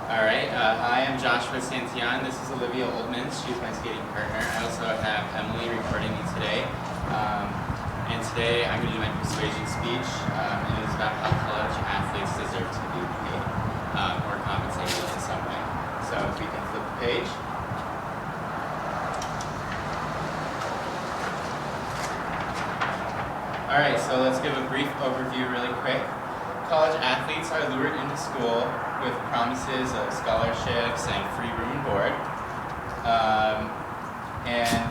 Alright, hi, I'm Joshua Santillan. This is Olivia Oldman. She's my skating partner. I also have Emily recording me today. And today I'm going to do my persuasion speech. And it is about how college athletes deserve to be paid or compensated in some way. So if we can flip the page. Alright, so let's give a brief overview really quick. College athletes are lured into school with promises of scholarships and free room and board. And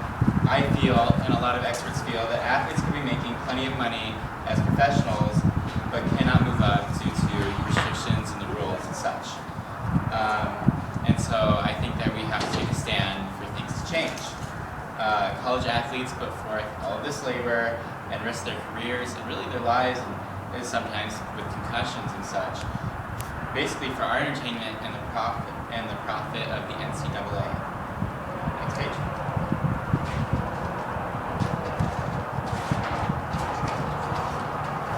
I feel, and a lot of experts feel, that athletes could be making plenty of money as professionals, but cannot move up due to restrictions and the rules and such. And so I think that we have to take a stand for things to change. College athletes put forth all of this labor and risk their careers and really their lives, and sometimes with concussions and such, basically for our entertainment and the profit of the NCAA. Next page.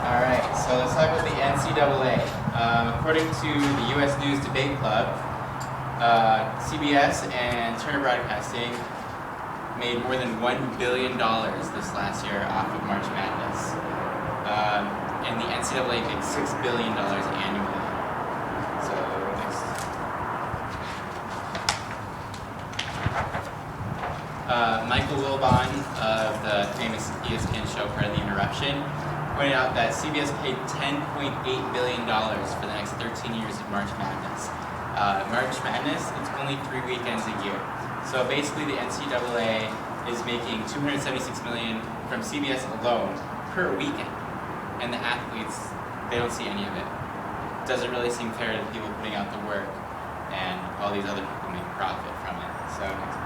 Alright, so let's talk about the NCAA. According to the U.S. News Debate Club, CBS and Turner Broadcasting made more than $1 billion this last year off of March Madness. And the NCAA made $6 billion annually. So, next. Michael Wilbon of the famous ESPN show Part of the Interruption pointed out that CBS paid $10.8 billion for the next 13 years of March Madness. March Madness, it's only 3 weekends a year. So basically the NCAA is making $276 million from CBS alone per weekend. And the athletes, they don't see any of it. It doesn't really seem fair to the people putting out the work, and all these other people make profit from it. So next page.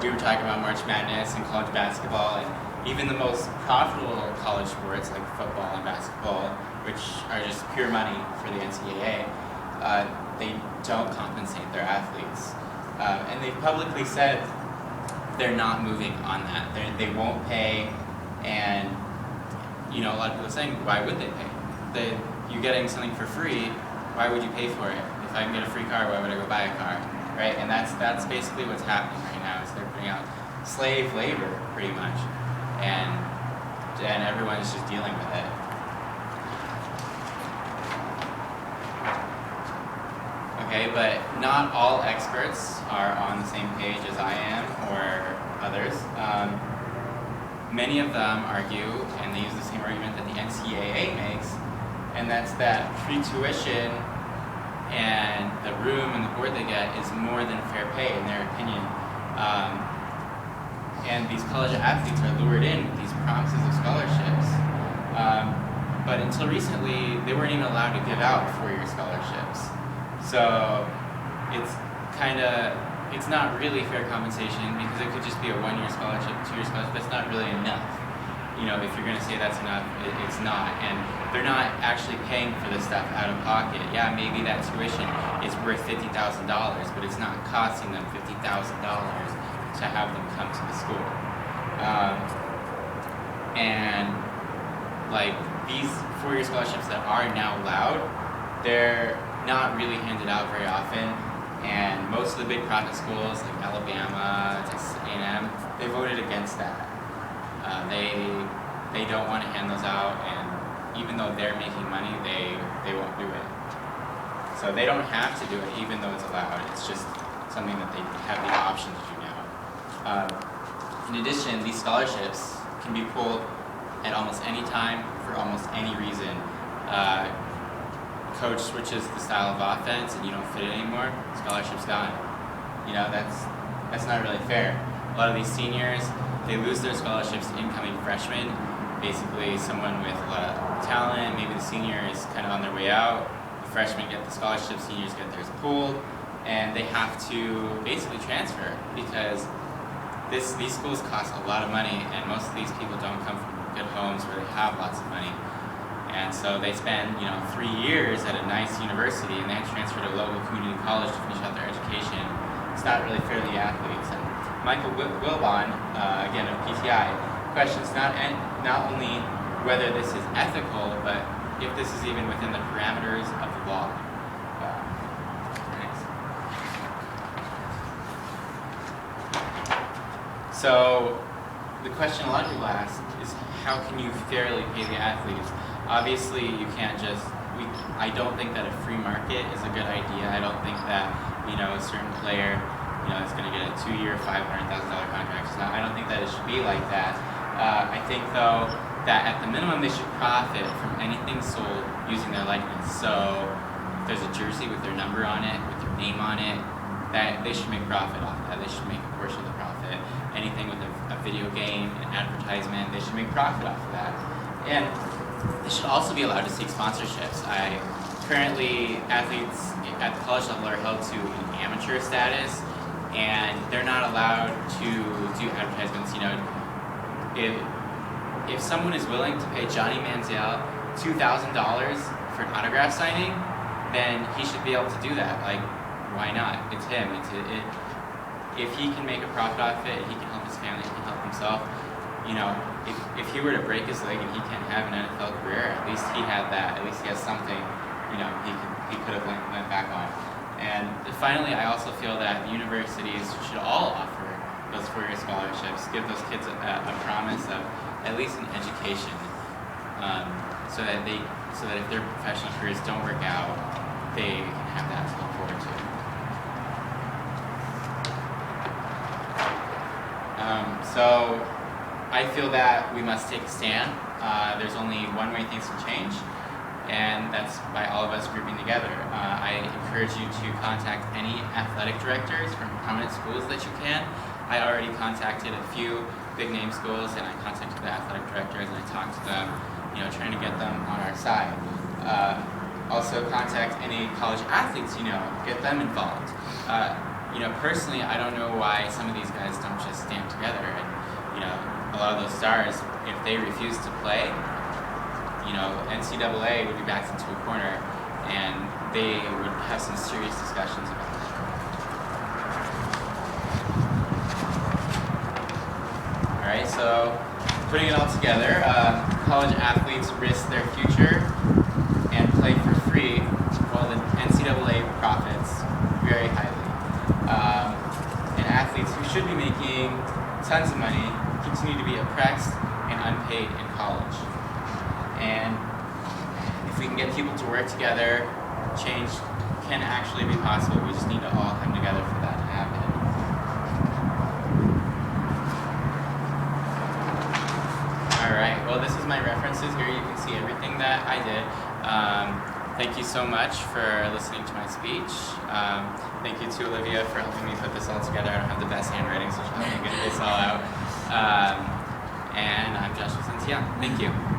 We were talking about March Madness and college basketball, and even the most profitable college sports like football and basketball, which are just pure money for the NCAA, they don't compensate their athletes. And they've publicly said they're not moving on that. They won't pay, and a lot of people are saying, why would they pay? You're getting something for free, why would you pay for it? If I can get a free car, why would I go buy a car? Right? And that's basically what's happening right now, is they're putting out slave labor, pretty much, and everyone's just dealing with it. Okay, but not all experts are on the same page as I am or others. Many of them argue, and they use the same argument that the NCAA makes, and that's that free tuition and the room and the board they get is more than fair pay in their opinion. And these college athletes are lured in with these promises of scholarships. But until recently, they weren't even allowed to give out 4-year scholarships. So it's not really fair compensation, because it could just be a 1-year scholarship, 2-year scholarship. That's not really enough. If you're going to say that's enough, it's not. And they're not actually paying for this stuff out of pocket. Yeah, maybe that tuition is worth $50,000, but it's not costing them $50,000 to have them come to the school. And like these 4-year scholarships that are now allowed, they're not really handed out very often, and most of the big profit schools like Alabama, Texas A&M, they voted against that. They don't want to hand those out, and even though they're making money, they won't do it. So they don't have to do it, even though it's allowed. It's just something that they have the option to do now. In addition, these scholarships can be pulled at almost any time for almost any reason. Coach switches the style of offense and you don't fit it anymore, scholarship's gone. That's not really fair. A lot of these seniors, they lose their scholarships to incoming freshmen. Basically, someone with a lot of talent, maybe the senior is kind of on their way out, the freshmen get the scholarship, seniors get theirs pulled, and they have to basically transfer, because these schools cost a lot of money, and most of these people don't come from good homes where they have lots of money. And so they spend, 3 years at a nice university, and they have to transfer to a local community college to finish out their education. It's not really fair to the athletes. And Michael Wilbon, again of PTI, questions not only whether this is ethical, but if this is even within the parameters of the law. Next. So the question a lot of people ask is, how can you fairly pay the athletes? Obviously, you can't just. I don't think that a free market is a good idea. I don't think that a certain player is going to get a 2-year, $500,000 contract. So I don't think that it should be like that. I think though that at the minimum they should profit from anything sold using their likeness. So if there's a jersey with their number on it, with their name on it, that they should make profit off that. They should make a portion of the profit. Anything with a video game, an advertisement, they should make profit off of that. And they should also be allowed to seek sponsorships. Currently, athletes at the college level are held to an amateur status, and they're not allowed to do advertisements. If someone is willing to pay Johnny Manziel $2,000 for an autograph signing, then he should be able to do that. Like, why not? It's him. If he can make a profit off it, he can help his family, he can help himself. If he were to break his leg and he can't have an NFL career, at least he had that. At least he has something, he could have went back on. And finally, I also feel that the universities should all offer those 4-year scholarships, give those kids a promise of at least an education, so that if their professional careers don't work out, they can have that to look forward to. So I feel that we must take a stand. There's only one way things can change, and that's by all of us grouping together. I encourage you to contact any athletic directors from prominent schools that you can. I already contacted a few big name schools, and I contacted the athletic directors, and I talked to them, trying to get them on our side. Also contact any college athletes, get them involved. Personally, I don't know why some of these guys don't just stand together. And, a lot of those stars, if they refuse to play, NCAA would be backed into a corner, and they would have some serious discussions about that. All right, so putting it all together, college athletes risk their future and play for free, while the NCAA profits very highly. And athletes who should be making tons of money continue to be oppressed and unpaid in college. And if we can get people to work together, change can actually be possible. We just need to all come together for that to happen. Alright, well, this is my references here. You can see everything that I did. Thank you so much for listening to my speech. Thank you to Olivia for helping me put this all together. I don't have the best handwriting, so she'll help me get this all out. And I'm Joshua Santiago. Thank you.